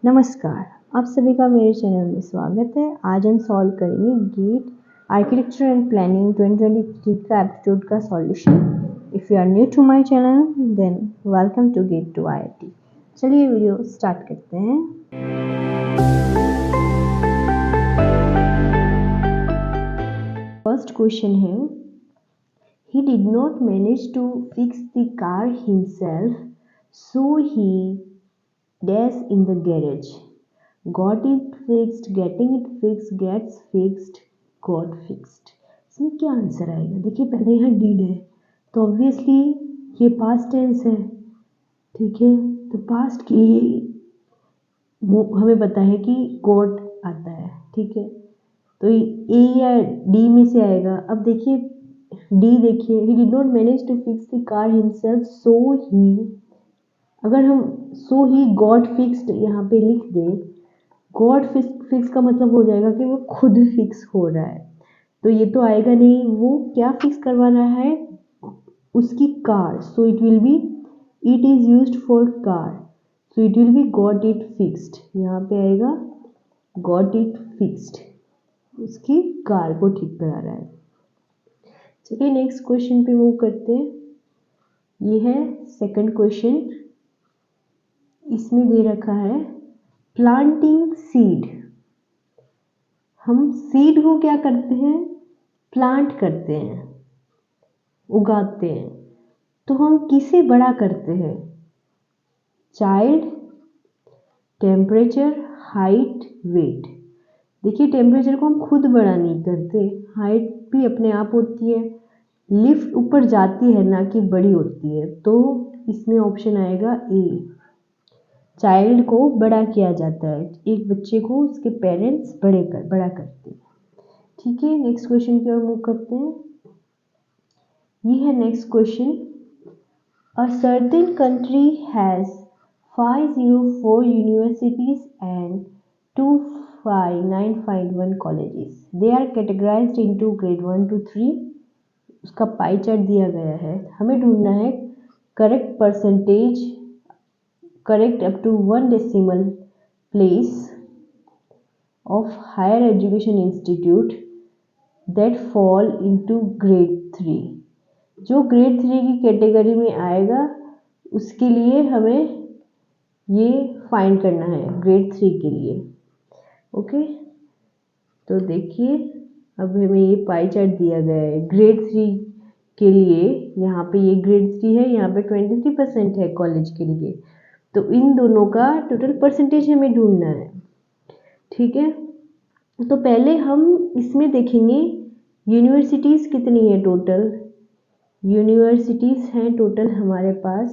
नमस्कार, आप सभी का मेरे चैनल में स्वागत है। आज हम सॉल्व करेंगे गेट आर्किटेक्चर एंड प्लानिंग 2023 का एप्टीट्यूड का solution. If you are new to my channel then welcome to get to IIT। चलिए वीडियो स्टार्ट करते हैं। फर्स्ट क्वेश्चन है, he did not manage to fix the car himself, so he dash in the garage. Got it fixed, getting it fixed, gets fixed, got fixed। इसमें क्या answer आएगा? देखिए पहले यहाँ did है तो ऑब्वियसली ये पास्ट टेंस है, ठीक है। तो पास्ट के लिए हमें पता है कि got आता है, ठीक है। तो ए या डी में से आएगा। अब देखिए डी, देखिए he did not manage to fix the car himself, so he, अगर हम so he got fixed यहाँ पे लिख दें, गॉड फिक्स का मतलब हो जाएगा कि वो खुद फिक्स हो रहा है, तो ये तो आएगा नहीं। वो क्या फिक्स करवा रहा है? उसकी car. So it will B, it is used for car, so it will B got it fixed. यहाँ पे आएगा गॉट इट फिक्स्ड, उसकी कार को ठीक करा रहा है। चलिए नेक्स्ट क्वेश्चन पे मूव करते हैं। ये है सेकंड क्वेश्चन। इसमें दे रखा है प्लांटिंग सीड। हम सीड को क्या करते हैं? प्लांट करते हैं, उगाते हैं। तो हम किसे बड़ा करते हैं? Child, temperature, height, weight. देखिए टेम्परेचर को हम खुद बड़ा नहीं करते, हाइट भी अपने आप होती है, लिफ्ट ऊपर जाती है ना कि बड़ी होती है। तो इसमें ऑप्शन आएगा ए, चाइल्ड को बड़ा किया जाता है। एक बच्चे को उसके पेरेंट्स बड़ा करते हैं, ठीक है। नेक्स्ट क्वेश्चन की ओर मूव करते हैं। ये है next question. A certain country has 504 universities and 25951 colleges. They are categorised into grade 1 to 3। उसका पाई चार्ट दिया गया है। हमें ढूंढना है correct percentage, correct up to 1 decimal place of higher education institute that fall into grade 3। जो grade 3 की category में आएगा उसके लिए हमें ये फाइंड करना है, ग्रेड 3 के लिए। ओके, तो देखिए अब हमें ये पाई चार्ट दिया गया है ग्रेड 3 के लिए। यहाँ पे ये ग्रेड 3 है, यहाँ पे 23% है कॉलेज के लिए। तो इन दोनों का टोटल परसेंटेज हमें ढूंढना है, ठीक है। तो पहले हम इसमें देखेंगे यूनिवर्सिटीज़ कितनी है टोटल। यूनिवर्सिटीज़ हैं टोटल हमारे पास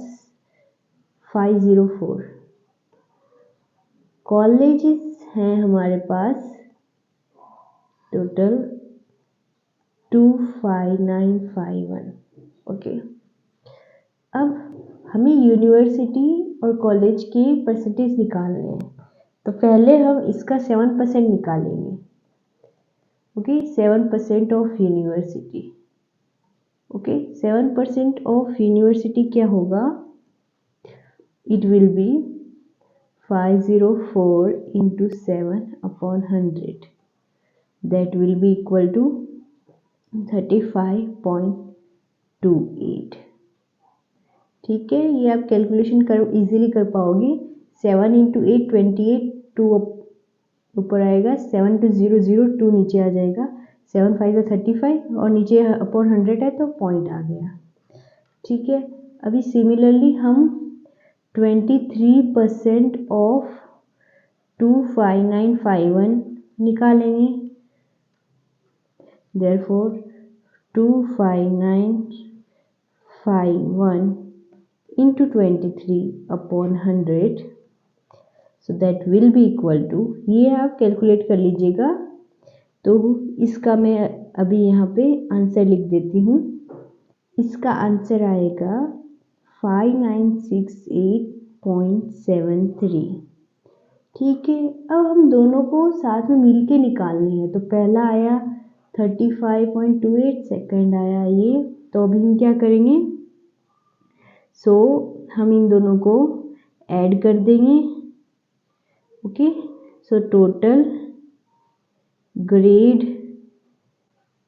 504, कॉलेजेस हैं हमारे पास टोटल 25951। ओके, अब हमें यूनिवर्सिटी और कॉलेज के परसेंटेज निकालने हैं। तो पहले हम इसका 7% निकालेंगे। Okay, 7% of university. Okay, 7% of university क्या होगा? It will B 504 into 7 upon 100, that will be equal to 35.28। ठीक है, ये आप कैलकुलेशन इजीली कर पाओगे। 7 into 8 28, 2 ऊपर आएगा, 7 to 0 0, 2 नीचे आ जाएगा, 7 5 35 और नीचे अपॉन 100 है तो पॉइंट आ गया, ठीक है। अभी सिमिलरली हम 23% ऑफ 25951 निकालेंगे। Therefore 25951 into 23 upon 100, so that will be equal to, ये आप कैलकुलेट कर लीजिएगा। तो इसका मैं अभी यहाँ पे आंसर लिख देती हूँ। इसका आंसर आएगा 5968.73, ठीक है। अब हम दोनों को साथ में मिल के निकालने हैं। तो पहला आया 35.28, सेकंड आया ये। तो अभी हम क्या करेंगे? हम इन दोनों को ऐड कर देंगे। Okay, so total grade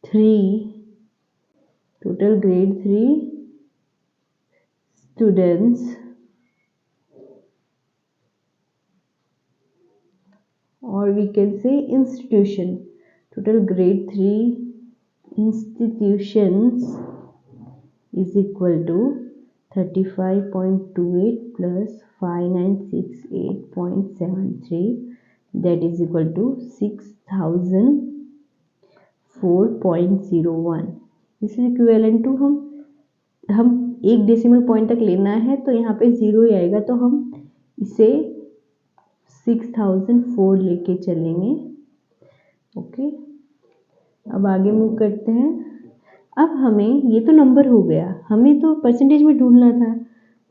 3 students or we can say institution, total grade 3 institutions is equal to 35.28 plus 5968.73, that is equal to 6004.01. This is equivalent to हम एक डेसिमल पॉइंट तक लेना है तो यहाँ पे 0 ही आएगा, तो हम इसे 6004 लेके चलेंगे। ओके, अब आगे मूव करते हैं। अब हमें ये तो नंबर हो गया, हमें तो परसेंटेज में ढूंढना था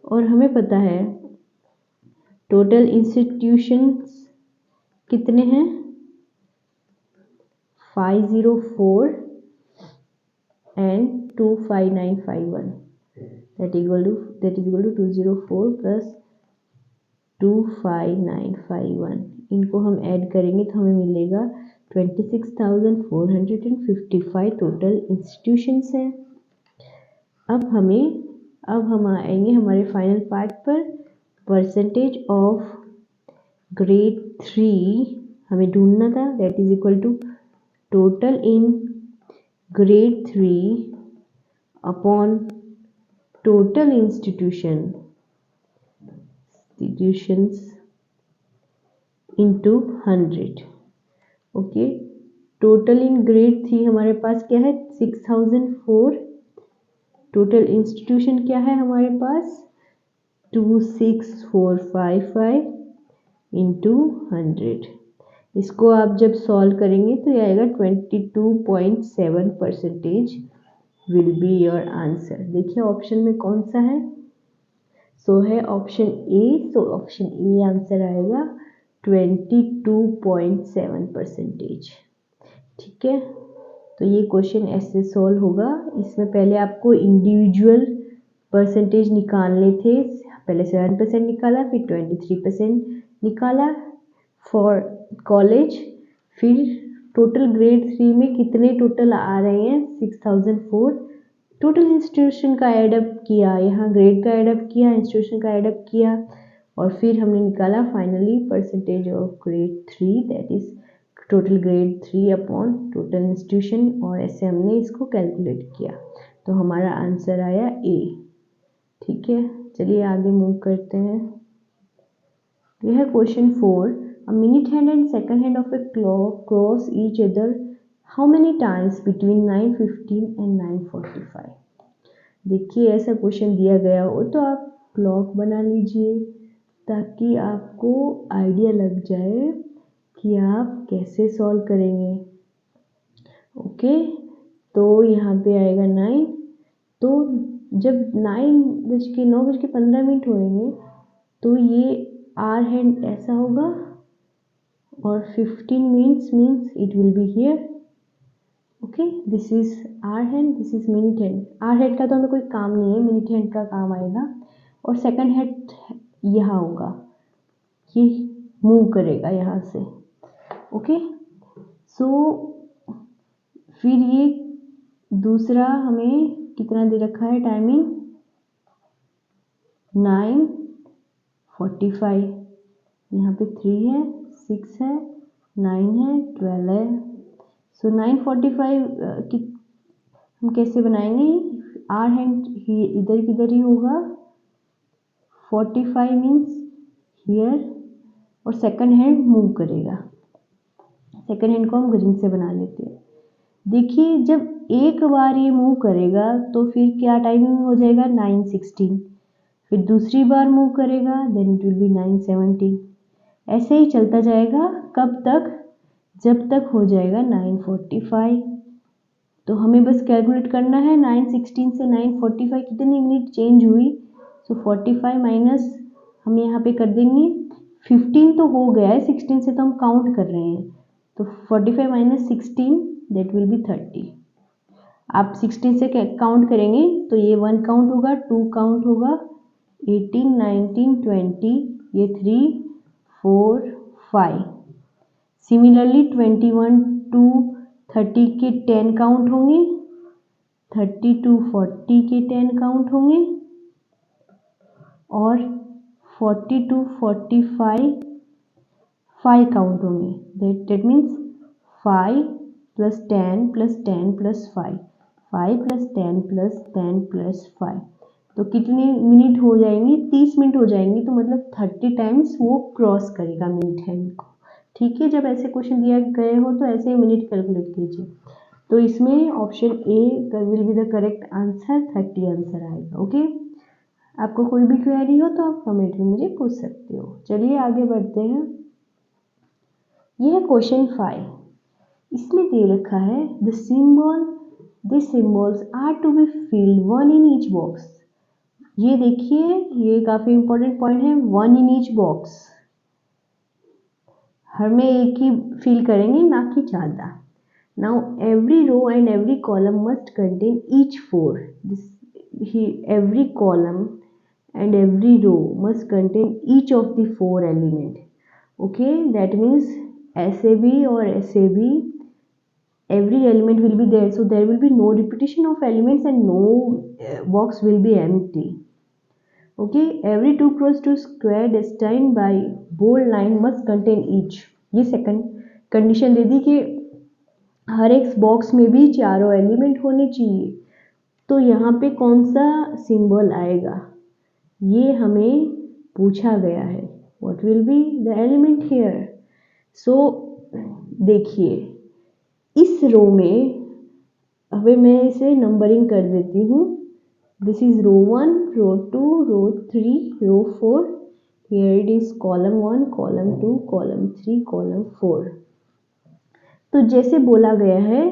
और हमें पता है टोटल इंस्टीट्यूशंस कितने हैं 504 and 25951, that is equal to 204 plus 25951। इनको हम ऐड करेंगे तो हमें मिलेगा 26,455 टोटल इंस्टीट्यूशंस हैं। अब हम आएंगे हमारे फाइनल पार्ट पर। परसेंटेज ऑफ ग्रेड 3 हमें ढूंढना था, that is equal to total in grade 3 upon total institutions into 100। Okay, total in grade 3 हमारे पास क्या है 6004, टोटल इंस्टीट्यूशन क्या है हमारे पास 26455 इंटू 100। इसको आप जब सॉल्व करेंगे तो ये आएगा 22.7% विल बी योर आंसर। देखिए ऑप्शन में कौन सा है, सो है option A. So option A answer आएगा 22.7%। ठीक है, तो ये क्वेश्चन ऐसे सॉल्व होगा। इसमें पहले आपको इंडिविजुअल परसेंटेज निकालने थे, पहले 7% निकाला, फिर 23% निकाला फॉर कॉलेज, फिर टोटल ग्रेड 3 में कितने टोटल आ रहे हैं 6004, टोटल इंस्टीट्यूशन का एडअप किया, यहाँ ग्रेड का एडअप किया, इंस्टीट्यूशन का एडअप किया और फिर हमने निकाला finally percentage of grade 3, that is total grade 3 upon total institution, और ऐसे हमने इसको कैलकुलेट किया तो हमारा आंसर आया ए। ठीक है, चलिए आगे मूव करते हैं। यह है question 4। A minute hand and second hand of a clock cross each other how many times between 9:15 and 9:45? देखिए ऐसा क्वेश्चन दिया गया हो तो आप क्लॉक बना लीजिए ताकि आपको आइडिया लग जाए कि आप कैसे सॉल्व करेंगे। ओके, तो यहाँ पे आएगा 9, तो जब 9:15 होंगे तो ये आर हैंड ऐसा होगा और 15 means it will be here. Okay, this is hour hand, this is minute hand. Hour hand का तो हमें कोई काम नहीं है, मिनट हैंड का काम आएगा। और सेकंड हैंड यहाँ होगा, ये मूव करेगा यहाँ से। ओके, सो फिर ये दूसरा हमें कितना दे रखा है टाइमिंग 9:45, यहाँ पे 3 है, 6 है, 9 है, 12 है। सो 9:45 हम कैसे बनाएंगे, आर हैंड इधर किधर ही होगा, 45 मीन्स हियर, और सेकंड हैंड मूव करेगा। सेकंड हैंड को हम ग्रीन से बना लेते हैं। देखिए जब एक बार ये मूव करेगा तो फिर क्या टाइमिंग हो जाएगा 9:16, फिर दूसरी बार मूव करेगा देन इट विल बी 9:17। ऐसे ही चलता जाएगा, कब तक, जब तक हो जाएगा 9:45। तो हमें बस कैलकुलेट करना है 9:16 से 9:45 कितनी मिनट चेंज हुई। सो 45 माइनस हम यहाँ पे कर देंगे, 15 तो हो गया है, 16 से तो हम काउंट कर रहे हैं, तो 45 माइनस 16 दैट विल बी 30। आप 16 से काउंट करेंगे तो ये 1 काउंट होगा, 2 काउंट होगा, 18, 19, 20, ये 3, 4, 5। सिमिलरली 21 टू 30 के 10 काउंट होंगे, 30 टू 40 के 10 काउंट होंगे, और 40 टू 45 5 काउंट होंगे। That means 5 plus 10 plus 10 plus 5, 5 plus 10 plus 10 plus 5। तो कितने मिनट हो जाएंगे? 30 मिनट हो जाएंगे। तो मतलब 30 टाइम्स वो क्रॉस करेगा मिनट हैंड को। ठीक है, जब ऐसे क्वेश्चन दिया गए हो तो ऐसे मिनट कैलकुलेट कीजिए। तो इसमें option A will be the correct answer, 30 answer आएगा। ओके, आपको कोई भी क्वेरी हो तो आप कमेंट में मुझे पूछ सकते हो। चलिए आगे बढ़ते हैं। यह है क्वेश्चन 5। इसमें दे रखा है the symbols are to be filled one in each box। ये देखिए, ये काफी इंपॉर्टेंट पॉइंट है, one in each box। हमें एक ही फिल करेंगे, ना कि ज़्यादा। Now every row and every column must contain each 4। Every column and every row must contain each of the 4 element. Okay, that means SAB or SAB, every element will be there, so there will be no repetition of elements and no box will be empty. Okay, every 2 cross 2 square destined by bold line must contain each। ये second condition दे दी कि हर एक box में भी चारों element होने चाहिए। तो यहाँ पे कौन सा सिंबल आएगा, ये हमें पूछा गया है। What will be the element here? So देखिए, इस रो में अभी मैं इसे नंबरिंग कर देती हूँ। This is row 1, row 2, row 3, row 4। Here it is column 1, column 2, column 3, column 4। तो जैसे बोला गया है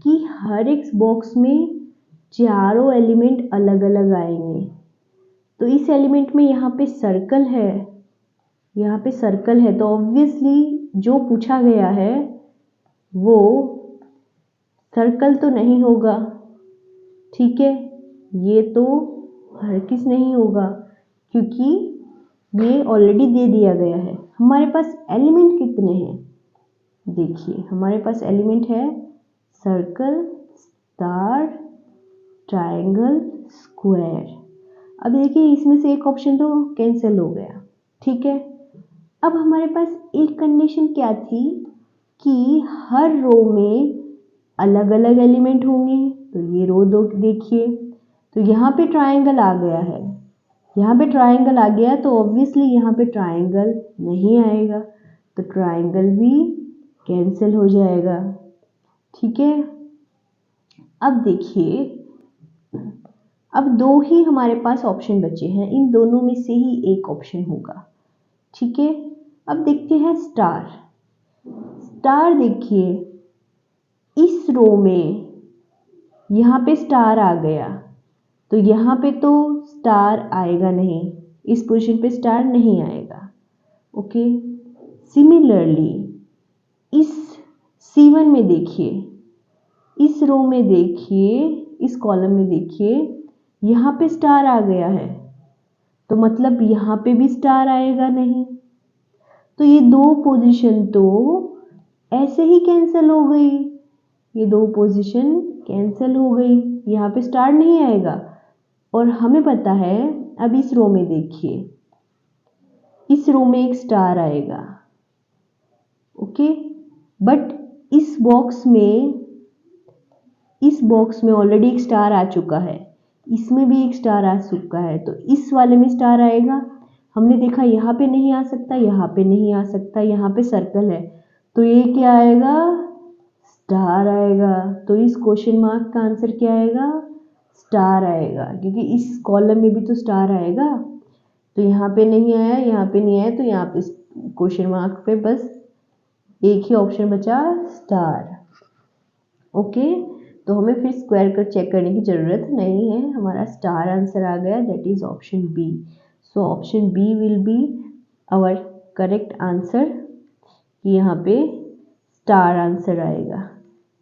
कि हर एक बॉक्स में चारों एलिमेंट अलग अलग आएंगे। तो इस एलिमेंट में यहाँ पे सर्कल है, यहाँ पे सर्कल है, तो ऑब्वियसली जो पूछा गया है वो सर्कल तो नहीं होगा। ठीक है, ये तो हर किस नहीं होगा, क्योंकि ये ऑलरेडी दे दिया गया है। हमारे पास एलिमेंट कितने हैं? देखिए, हमारे पास एलिमेंट है सर्कल, स्टार, ट्रायंगल, स्क्वायर। अब देखिए, इसमें से एक ऑप्शन तो कैंसिल हो गया। ठीक है, अब हमारे पास एक कंडीशन क्या थी कि हर रो में अलग अलग एलिमेंट होंगे। तो ये रो दो देखिए, तो यहाँ पे ट्रायंगल आ गया है, यहाँ पे ट्रायंगल आ गया, तो ऑब्वियसली यहाँ पे ट्रायंगल नहीं आएगा, तो ट्रायंगल भी कैंसिल हो जाएगा। ठीक है, अब देखिए, अब दो ही हमारे पास ऑप्शन बचे हैं, इन दोनों में से ही एक ऑप्शन होगा। ठीक है, अब देखते हैं स्टार। स्टार देखिए, इस रो में यहाँ पे स्टार आ गया, तो यहाँ पे तो स्टार आएगा नहीं, इस पोजीशन पे स्टार नहीं आएगा। ओके, सिमिलरली इस C1 में देखिए, इस रो में देखिए, इस कॉलम में देखिए, यहाँ पे स्टार आ गया है, तो मतलब यहाँ पे भी स्टार आएगा नहीं। तो ये दो पोजीशन तो ऐसे ही कैंसिल हो गई, ये दो पोजीशन कैंसिल हो गई, यहाँ पे स्टार नहीं आएगा। और हमें पता है, अब इस रो में देखिए, इस रो में एक स्टार आएगा। ओके, बट इस बॉक्स में ऑलरेडी एक स्टार आ चुका है, इसमें भी एक स्टार आ चुका है, तो इस वाले में स्टार आएगा। हमने देखा यहाँ पे नहीं आ सकता, यहाँ पे नहीं आ सकता, यहाँ पे सर्कल है, तो ये क्या आएगा? स्टार आएगा। तो इस क्वेश्चन मार्क का आंसर क्या आएगा? स्टार आएगा, क्योंकि इस कॉलम में भी तो स्टार आएगा। तो यहाँ पे नहीं आया, यहाँ पे नहीं आया, तो यहाँ पे क्वेश्चन मार्क पे बस एक ही ऑप्शन बचा, स्टार। ओके, तो हमें फिर स्क्वायर कर चेक करने की ज़रूरत नहीं है, हमारा स्टार आंसर आ गया, that is option B. So option B will be our correct answer, यहाँ पे स्टार आंसर आएगा।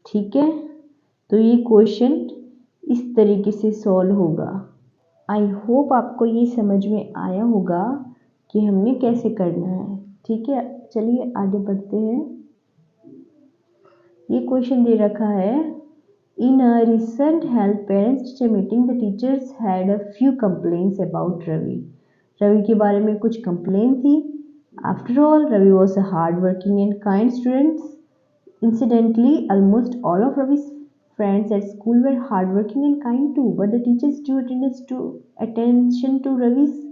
ठीक है, तो ये क्वेश्चन इस तरीके से सॉल्व होगा। आई होप आपको ये समझ में आया होगा कि हमने कैसे करना है। ठीक है, चलिए आगे बढ़ते हैं। ये क्वेश्चन दे रखा है, in a recent health parents teacher meeting the teachers had a few complaints about Ravi. Ravi के बारे में कुछ कंप्लेन थी। After all Ravi was a hard working and kind student. Incidentally, almost all of Ravi's friends at school were hardworking and kind too, but the teachers drew attention to Ravi's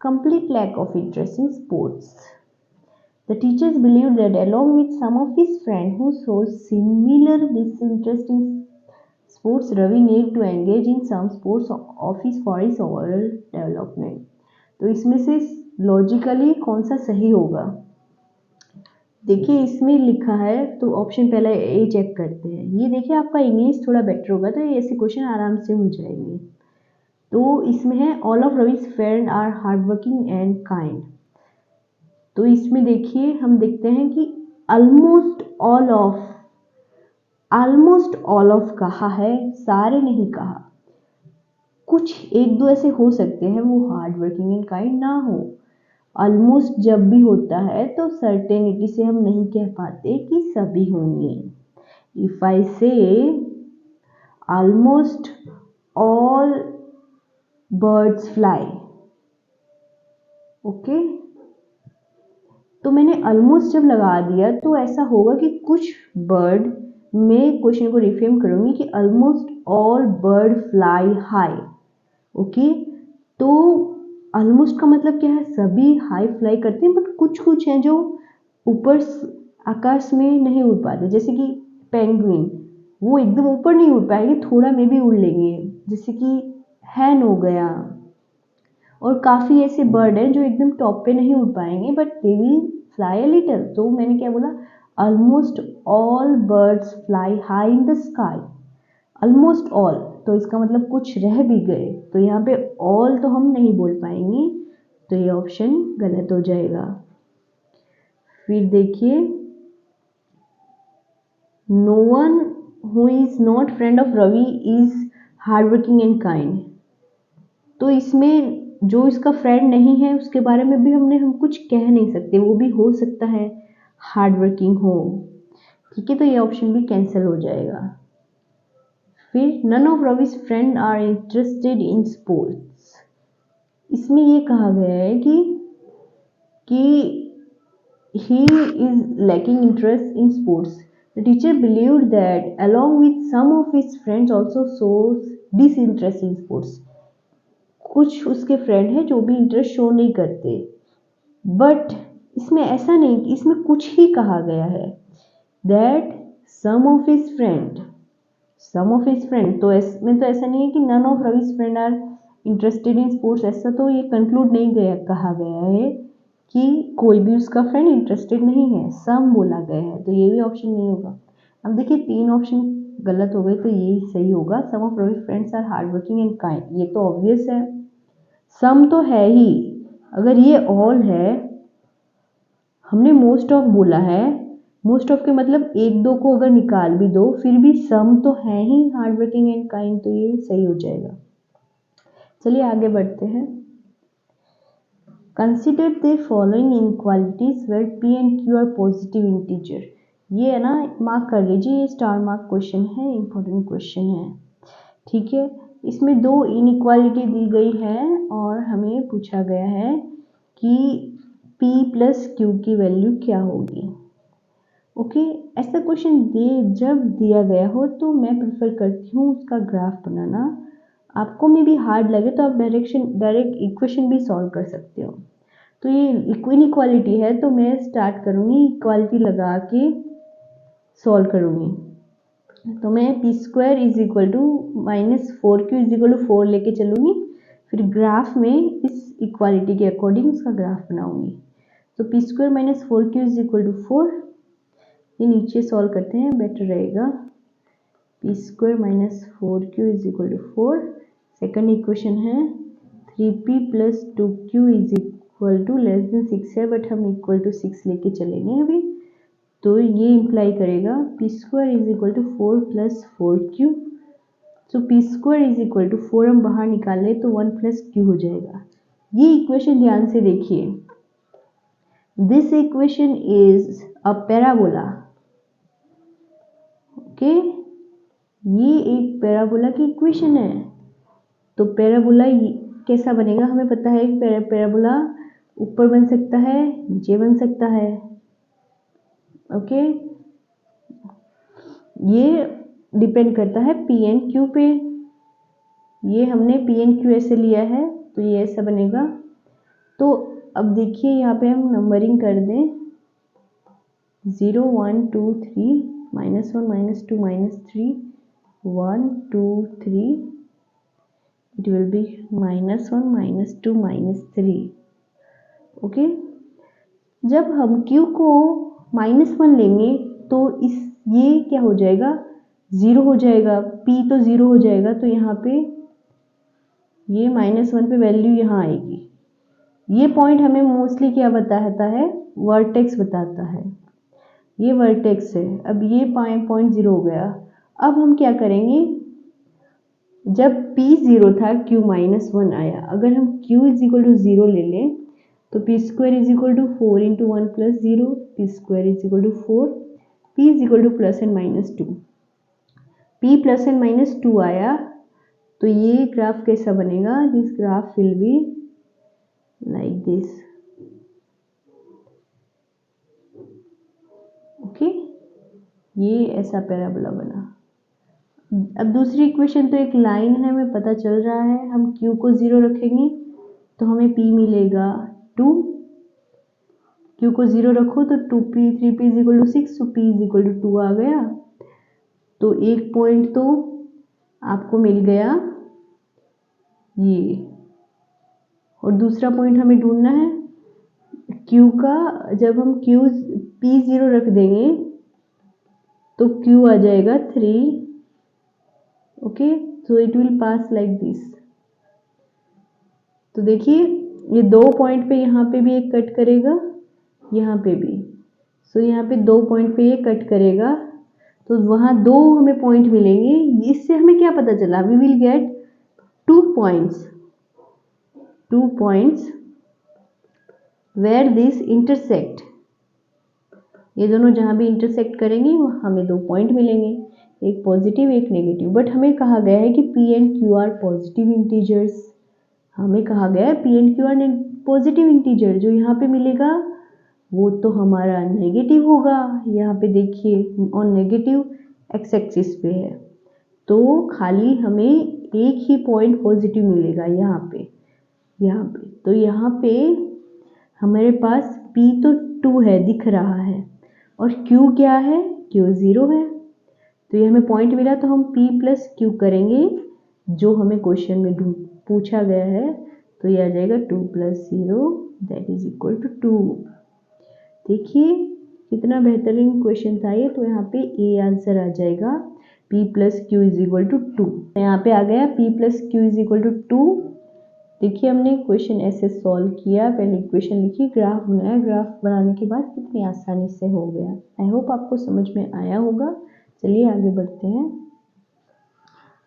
complete lack of interest in sports. The teachers believed that along with some of his friends who showed similar disinterest in sports, Ravi needed to engage in some sports office for his overall development. तो इसमें से logically कौन सा सही होगा? देखिए इसमें लिखा है, तो ऑप्शन पहला ए चेक करते हैं। ये देखिए आपका इंग्लिश थोड़ा बेटर होगा तो ऐसे क्वेश्चन आराम से हो जाएंगे। तो इसमें है all of Ravi's friend are hard working and kind. तो इसमें देखिए हम देखते हैं कि ऑलमोस्ट ऑल ऑफ कहा है, सारे नहीं कहा। कुछ एक दो ऐसे हो सकते हैं वो हार्ड वर्किंग एंड काइंड ना हो। ऑलमोस्ट जब भी होता है तो सर्टेनिटी से हम नहीं कह पाते कि सभी होंगे। इफ आई से almost all birds fly, okay, तो मैंने ऑलमोस्ट जब लगा दिया तो ऐसा होगा कि कुछ बर्ड, मैं क्वेश्चन को रिफ्रेम करूंगी कि almost all bird fly high, okay. तो ऑलमोस्ट का मतलब क्या है, सभी हाई फ्लाई करते हैं, बट कुछ हैं जो ऊपर आकाश में नहीं उड़ पाते, जैसे कि पेंगुइन, वो एकदम ऊपर नहीं उड़ पाएंगे, थोड़ा में भी उड़ लेंगे, जैसे कि हैन हो गया। और काफ़ी ऐसे बर्ड हैं जो एकदम टॉप पे नहीं उड़ पाएंगे, but they will fly a little. तो मैंने क्या बोला, almost all birds fly high in the sky. Almost all, तो इसका मतलब कुछ रह भी गए, तो यहाँ पे ऑल तो हम नहीं बोल पाएंगे, तो ये ऑप्शन गलत हो जाएगा। फिर देखिए, no one who is not friend of Ravi is hard working and kind. तो इसमें जो इसका फ्रेंड नहीं है उसके बारे में भी हम कुछ कह नहीं सकते, वो भी हो सकता है हार्ड वर्किंग हो, ठीक है, तो ये ऑप्शन भी कैंसिल हो जाएगा। फिर none of Ravi's friend are interested in sports. इसमें ये कहा गया है कि he is lacking interest in sports. The teacher believed that along with some of his friends also shows disinterest in sports. कुछ उसके फ्रेंड हैं जो भी इंटरेस्ट शो नहीं करते, बट इसमें ऐसा नहीं कि इसमें कुछ ही कहा गया है, that some of his friend, तो इसमें तो ऐसा नहीं है कि none of Ravi's friend are interested in sports, ऐसा तो ये कंक्लूड नहीं कहा गया है कि कोई भी उसका फ्रेंड इंटरेस्टेड नहीं है, सम बोला गया है, तो ये भी ऑप्शन नहीं होगा। अब देखिए 3 ऑप्शन गलत हो गए, तो ये सही होगा, some of Ravi's friends are hard working and kind. ये तो ऑब्वियस है, सम तो है ही, अगर ये ऑल है, हमने मोस्ट ऑफ बोला है, मोस्ट ऑफ के मतलब एक दो को अगर निकाल भी दो फिर भी सम तो है ही हार्ड वर्किंग एंड काइंड, तो ये सही हो जाएगा। चलिए आगे बढ़ते हैं। Consider the following inequalities where p and q are positive integer. ये है ना, मार्क कर लीजिए, ये स्टार मार्क क्वेश्चन है, इंपॉर्टेंट क्वेश्चन है, ठीक है। इसमें 2 इनइक्वालिटी दी गई है और हमें पूछा गया है कि p प्लस q की वैल्यू क्या होगी, ओके। ऐसा क्वेश्चन जब दिया गया हो तो मैं प्रेफर करती हूँ उसका ग्राफ बनाना। आपको में भी हार्ड लगे तो आप डायरेक्ट इक्वेशन भी सॉल्व कर सकते हो। तो ये इनइक्वालिटी है, तो मैं स्टार्ट करूँगी इक्वालिटी लगा के सॉल्व करूँगी। तो मैं P square is equal to -4q is equal to 4 लेके चलूँगी, फिर ग्राफ में इस इक्वालिटी के अकॉर्डिंग उसका ग्राफ बनाऊँगी। तो P square -4q is equal to 4, ये नीचे सॉल्व करते हैं बेटर रहेगा। P square -4q is equal to 4, second equation है 3p plus 2q is equal to less than 6 है, बट हम इक्वल टू 6 लेके चलेंगे अभी। तो ये इम्प्लाई करेगा P square is equal to 4 plus 4q। तो P square is equal to 4 हम बाहर निकाल ले तो 1 प्लस q हो जाएगा। ये इक्वेशन ध्यान से देखिए, this equation is a parabola. Okay, ये एक पैराबोला की इक्वेशन है। तो पैराबोला कैसा बनेगा, हमें पता है पैराबोला ऊपर बन सकता है, नीचे बन सकता है। ओके, ये डिपेंड करता है पी एंड क्यू पे। ये हमने पी एंड क्यू ऐसे लिया है तो ये ऐसा बनेगा। तो अब देखिए यहाँ पे हम नंबरिंग कर दें 0 1 2 3 -1 -2 -3 1 2 3, it will be -1 -2 -3। ओके, जब हम Q को -1 लेंगे तो ये क्या हो जाएगा, 0 हो जाएगा, P तो 0 हो जाएगा। तो यहाँ पे ये -1 पे वैल्यू यहाँ आएगी। ये पॉइंट हमें मोस्टली क्या बताता है, वर्टेक्स बताता है। ये वर्टेक्स है। अब ये पॉइंट 0 हो गया। अब हम क्या करेंगे, जब P 0 था Q -1 आया, अगर हम Q = 0 ले लें तो P² = 4 × 1 + 0, P² = 4, P ± 2। P ±2 आया तो ये ग्राफ कैसा बनेगा, this graph will be like this. Okay, ये ऐसा पैराबोला बना। अब दूसरी इक्वेशन तो एक लाइन है, हमें पता चल रहा है। हम Q को 0 रखेंगे तो हमें P मिलेगा 2। Q को 0 रखो तो 2P 3P = 6, तो P = 2 आ गया। तो एक पॉइंट तो आपको मिल गया ये, और दूसरा पॉइंट हमें ढूंढना है Q का। जब हम P 0 रख देंगे तो Q आ जाएगा 3। Okay, so it will pass like this. तो देखिए ये 2 पॉइंट पे यहाँ पे भी एक कट करेगा, यहाँ पे भी। सो यहाँ पे 2 पॉइंट पे ये कट करेगा तो वहाँ 2 हमें पॉइंट मिलेंगे। इससे हमें क्या पता चला, we will get 2 points where this intersect. ये दोनों जहाँ भी इंटरसेक्ट करेंगे हमें 2 पॉइंट मिलेंगे, एक पॉजिटिव एक नेगेटिव। बट हमें कहा गया है कि P and Q are positive integers. हमें कहा गया है P and Q are positive integer. जो यहाँ पे मिलेगा वो तो हमारा नेगेटिव होगा। यहाँ पे देखिए और नेगेटिव एक्स एक्सिस पे है, तो खाली हमें एक ही पॉइंट पॉजिटिव मिलेगा यहाँ पे। तो यहाँ पे हमारे पास P तो 2 है, दिख रहा है, और Q क्या है, Q 0 है। तो ये हमें पॉइंट मिला तो हम P + Q करेंगे जो हमें क्वेश्चन में पूछा गया है। तो ये आ जाएगा 2 + 0 = 2। देखिए कितना बेहतरीन क्वेश्चन था ये। तो यहाँ पे ए आंसर आ जाएगा, P + Q = 2। यहाँ पे आ गया P + Q = 2। देखिए हमने क्वेश्चन ऐसे सॉल्व किया, पहले इक्वेशन लिखी, ग्राफ बनाया, ग्राफ बनाने के बाद कितनी आसानी से हो गया। आई होप आपको समझ में आया होगा। चलिए आगे बढ़ते हैं।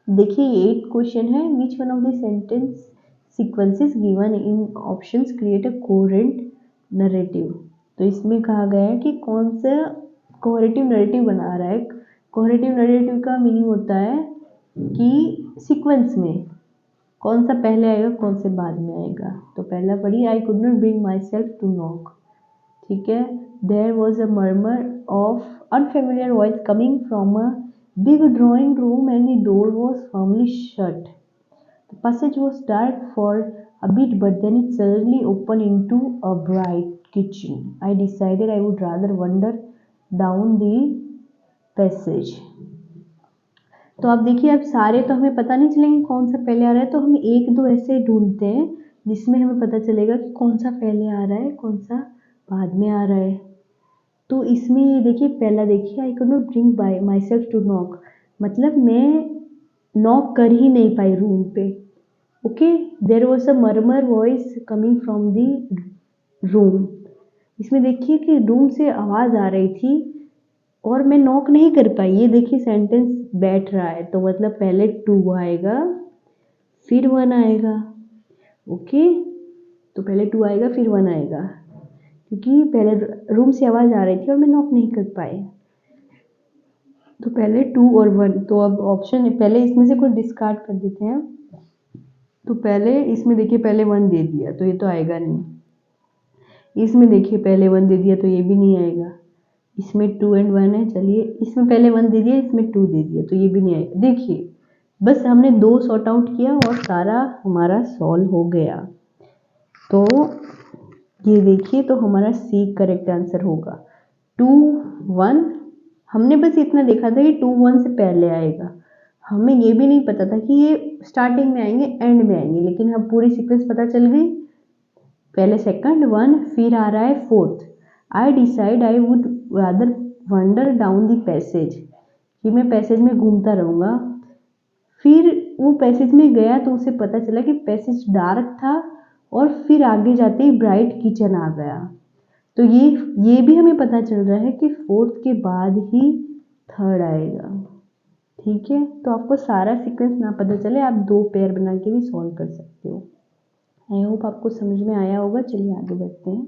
देखिए ये 8 क्वेश्चन है। Which one of the sentence sequences given in options create a coherent narrative. तो इसमें कहा गया है कि कौन सा कोहेरेटिव नरेटिव बना रहा है। कोहेरेटिव नरेटिव का मीनिंग होता है कि सीक्वेंस में कौन सा पहले आएगा कौन से बाद में आएगा। तो पहला पढ़िए, I could not bring myself to knock. ठीक है, there was a murmur of unfamiliar voice coming from a big drawing room and the door was firmly shut. The passage was dark for a bit, but then it suddenly opened into a bright kitchen. I decided I would rather wander down the passage. तो आप देखिए, अब सारे तो हमें पता नहीं चलेंगे कौन सा पहले आ रहा है, तो हम एक दो ऐसे ढूंढते हैं जिसमें हमें पता चलेगा कि कौन सा पहले आ रहा है कौन सा बाद में आ रहा है। तो इसमें ये देखिए, पहला देखिए, I could not bring by myself to knock, मतलब मैं नॉक कर ही नहीं पाई रूम पे। Okay, there was a murmur voice coming from the room. इसमें देखिए कि रूम से आवाज़ आ रही थी और मैं नॉक नहीं कर पाई। ये देखिए सेंटेंस बैठ रहा है, तो मतलब पहले 2 आएगा फिर 1 आएगा। ओके, तो पहले 2 आएगा फिर 1 आएगा। क्योंकि पहले रूम से आवाज़ आ रही थी और मैं नॉक नहीं कर पाई। तो पहले 2 और 1, तो अब ऑप्शन पहले इसमें से कुछ डिस्कार्ड कर देते हैं। तो पहले इसमें देखिए पहले 1 दे दिया तो ये तो आएगा नहीं। इसमें देखिए पहले 1 दे दिया तो ये भी नहीं आएगा। इसमें 2 और 1 है, चलिए इसमें पहले 1 दे दिया, इसमें 2 दे दिया तो ये भी नहीं आएगा। देखिए बस हमने 2 सॉर्ट आउट किया और सारा हमारा सॉल्व हो गया। तो ये देखिए तो हमारा सी करेक्ट आंसर होगा। 2 1, हमने बस इतना देखा था कि 2 1 से पहले आएगा, हमें ये भी नहीं पता था कि ये स्टार्टिंग में आएंगे एंड में आएंगे, लेकिन अब पूरी सीक्वेंस पता चल गई। पहले सेकंड 1, फिर आ रहा है 4th, I decide I would rather wonder down the passage, कि मैं पैसेज में घूमता रहूँगा। फिर वो पैसेज में गया तो उसे पता चला कि पैसेज डार्क था और फिर आगे जाते ही ब्राइट किचन आ गया। तो ये भी हमें पता चल रहा है कि 4th के बाद ही 3rd आएगा। ठीक है, तो आपको सारा सीक्वेंस ना पता चले आप 2 पेयर बना के भी सॉल्व कर सकते हो। आई होप आपको समझ में आया होगा। चलिए आगे बढ़ते हैं।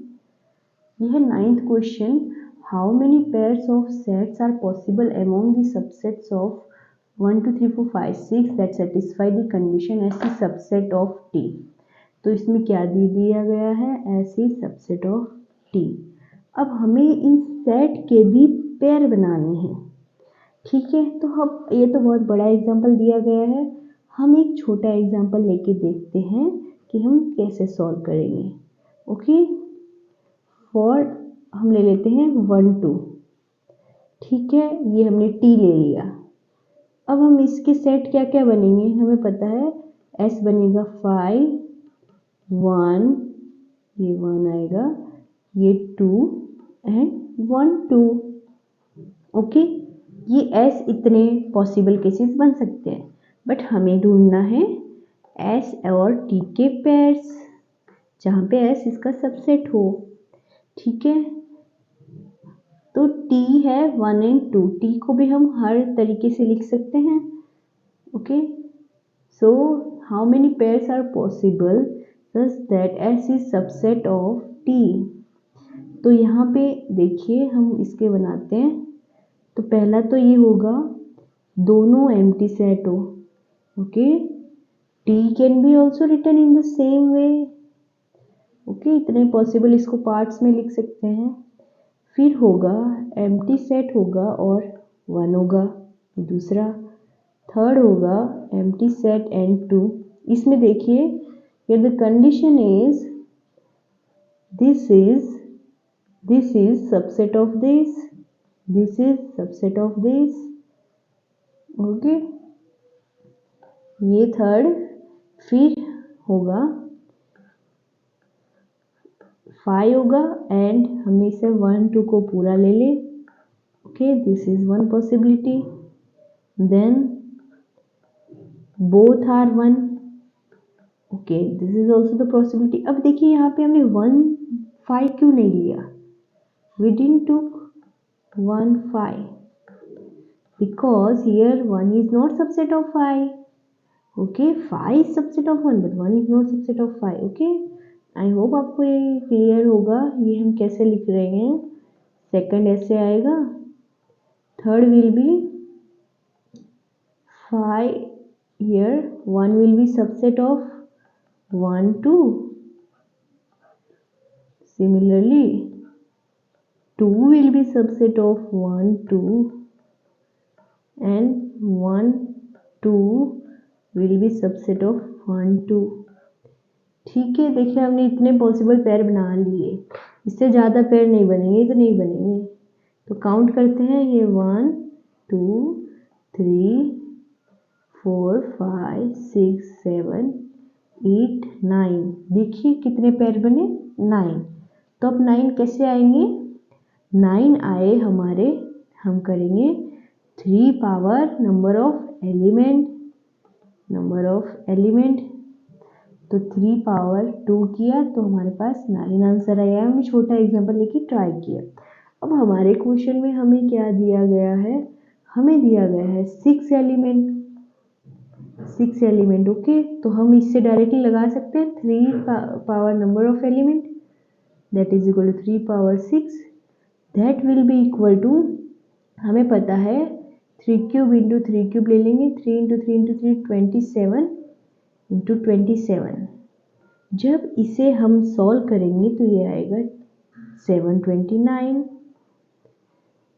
यह 9th question, how many pairs of sets are possible among the subsets of 1 2 3 4 5 6 that satisfy the condition S the subset of T. तो इसमें क्या दे दिया गया है, S the subset of T. अब हमें इन सेट के भी पेयर बनाने हैं। ठीक है, तो हम ये तो बहुत बड़ा एग्जाम्पल दिया गया है, हम एक छोटा एग्जाम्पल लेके देखते हैं कि हम कैसे सॉल्व करेंगे। ओके, फॉर हम ले लेते हैं 1 2। ठीक है, ये हमने टी ले लिया। अब हम इसके सेट क्या क्या बनेंगे हमें पता है, एस बनेगा 5 1, ये 1 आएगा, ये 2 एंड 1 2। ओके, ये एस इतने पॉसिबल केसेस बन सकते हैं, बट हमें ढूंढना है एस और टी के पेयर्स जहाँ पे एस इसका सबसेट हो। ठीक है, तो टी है 1 और 2, टी को भी हम हर तरीके से लिख सकते हैं। Okay, so how many pairs are possible such that S is subset of T. तो यहाँ पे देखिए हम इसके बनाते हैं। तो पहला तो ये होगा दोनों एम्प्टी सेट हो। Okay, T can be also written in the same way. Okay, इतने पॉसिबल इसको पार्ट्स में लिख सकते हैं। फिर होगा एम्प्टी सेट होगा और 1 होगा, दूसरा। थर्ड होगा एम्प्टी सेट एंड 2। इसमें देखिए the condition is this is subset of this, this is subset of this. Okay, ये थर्ड। फिर होगा 5 होगा एंड हम इसे 1 2 को पूरा ले ले। Okay, this is one possibility. Then both are 1। Okay, this is also the possibility. अब देखिए यहाँ पे हमने 1 5 क्यों नहीं लिया, we didn't took 1 5 because here 1 is not subset of 5. Okay, 5 is subset of 1 but 1 is not subset of 5. Okay, I hope आपको ये क्लियर होगा। ये हम कैसे लिख रहे हैं, सेकंड ऐसे आएगा, third will be 5 here, 1 will be subset of 1 2, similarly 2 will be subset of 1 2 and 1 2 will be subset of 1 2। ठीक है, देखिए हमने इतने पॉसिबल पेयर बना लिए, इससे ज़्यादा पेयर नहीं बनेंगे तो नहीं बनेंगे। तो काउंट करते हैं, ये 1 2 3 4 5 6 7 8 9। देखिए कितने पेयर बने, 9। तो अब 9 कैसे आएंगे, 9 आए हमारे, हम करेंगे 3 पावर नंबर ऑफ एलिमेंट। तो 3 पावर 2 किया तो हमारे पास 9 आंसर आया। हमने छोटा एग्जांपल लेके ट्राई किया। अब हमारे क्वेश्चन में हमें क्या दिया गया है, हमें दिया गया है 6 एलिमेंट। ओके, तो हम इससे डायरेक्टली लगा सकते हैं 3 power number of element. That is equal to 3 power 6, that will be equal to, हमें पता है 3 क्यूब इंटू 3 क्यूब ले लेंगे, 3 इंटू 3 इंटू 3 27 इंटू 27। जब इसे हम सॉल्व करेंगे तो ये आएगा 729,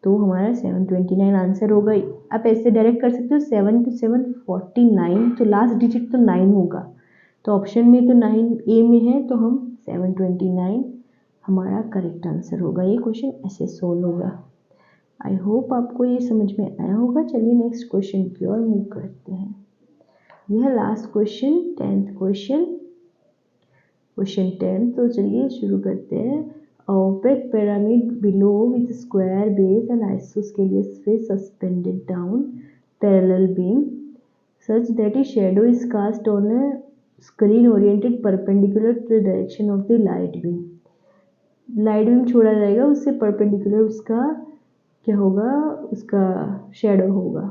तो हमारा 729 आंसर होगा। आप ऐसे डायरेक्ट कर सकते हो 7 टू 7 49, तो लास्ट डिजिट तो 9 होगा, तो ऑप्शन में तो 9 ए में है, तो हम 729 हमारा करेक्ट आंसर होगा। ये क्वेश्चन ऐसे सोल्व होगा। आई होप आपको ये समझ में आया होगा। चलिए नेक्स्ट क्वेश्चन की ओर मूव करते हैं। यह लास्ट क्वेश्चन 10th क्वेश्चन 10, तो चलिए शुरू करते हैं। Opaque pyramid below with square base and isosceles face suspended down parallel beam such that a shadow is cast on a screen oriented perpendicular to the direction of the light beam। Light beam छोड़ा जाएगा, उससे perpendicular उसका क्या होगा, उसका shadow होगा।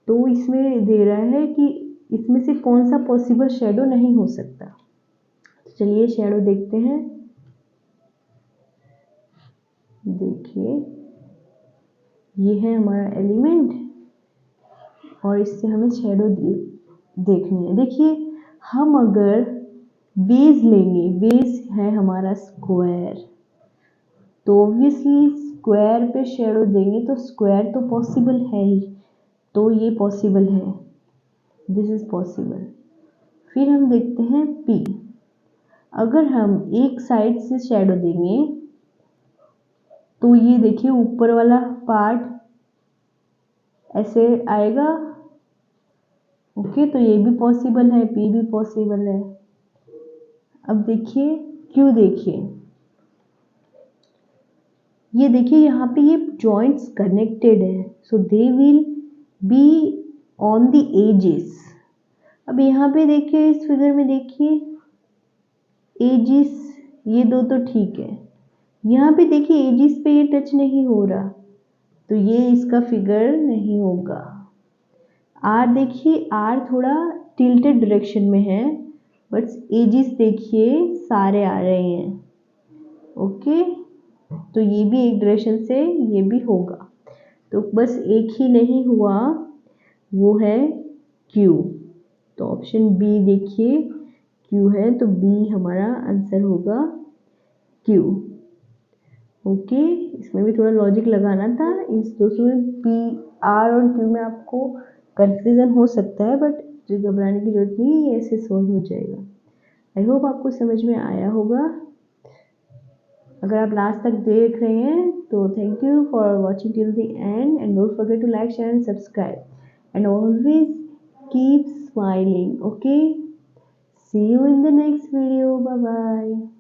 तो इसमें दे रहा है कि इसमें से कौन सा पॉसिबल शेडो नहीं हो सकता। तो चलिए शेडो देखते हैं। देखिए ये है हमारा एलिमेंट और इससे हमें शेडो देखनी है। देखिए हम अगर बेस लेंगे, बेस है हमारा स्क्वायर, तो ऑब्वियसली स्क्वायर पे शेडो देंगे तो स्क्वायर तो पॉसिबल है ही, तो ये पॉसिबल है, दिस इज पॉसिबल। फिर हम देखते हैं पी, अगर हम एक साइड से शेडो देंगे तो ये देखिए ऊपर वाला पार्ट ऐसे आएगा, ओके, तो ये भी पॉसिबल है, पी भी पॉसिबल है। अब देखिए क्यों, देखिए ये देखिए यहाँ पे ये जॉइंट्स कनेक्टेड है, so they will be on the edges. अब यहाँ पे देखिए इस फिगर में देखिए एजिस ये दो तो ठीक है, यहाँ पे देखिए एजिस पे ये टच नहीं हो रहा, तो ये इसका फिगर नहीं होगा। आर देखिए, आर थोड़ा टिल्टेड डायरेक्शन में है, बट एजिस देखिए सारे आ रहे हैं, ओके, तो ये भी एक डायरेक्शन से ये भी होगा, तो बस एक ही नहीं हुआ, वो है क्यू। तो ऑप्शन बी देखिए क्यू है, तो बी हमारा आंसर होगा क्यू। ओके, इसमें भी थोड़ा लॉजिक लगाना था, इस दोस्तों में पी आर और क्यू में आपको कंफ्यूजन हो सकता है, बट घबराने की जरूरत नहीं है, ये ऐसे सॉल्व हो जाएगा। आई होप आपको समझ में आया होगा। अगर आप लास्ट तक देख रहे हैं तो thank you for watching till the end and don't forget to like share and subscribe and always keep smiling. Okay, see you in the next video, bye bye.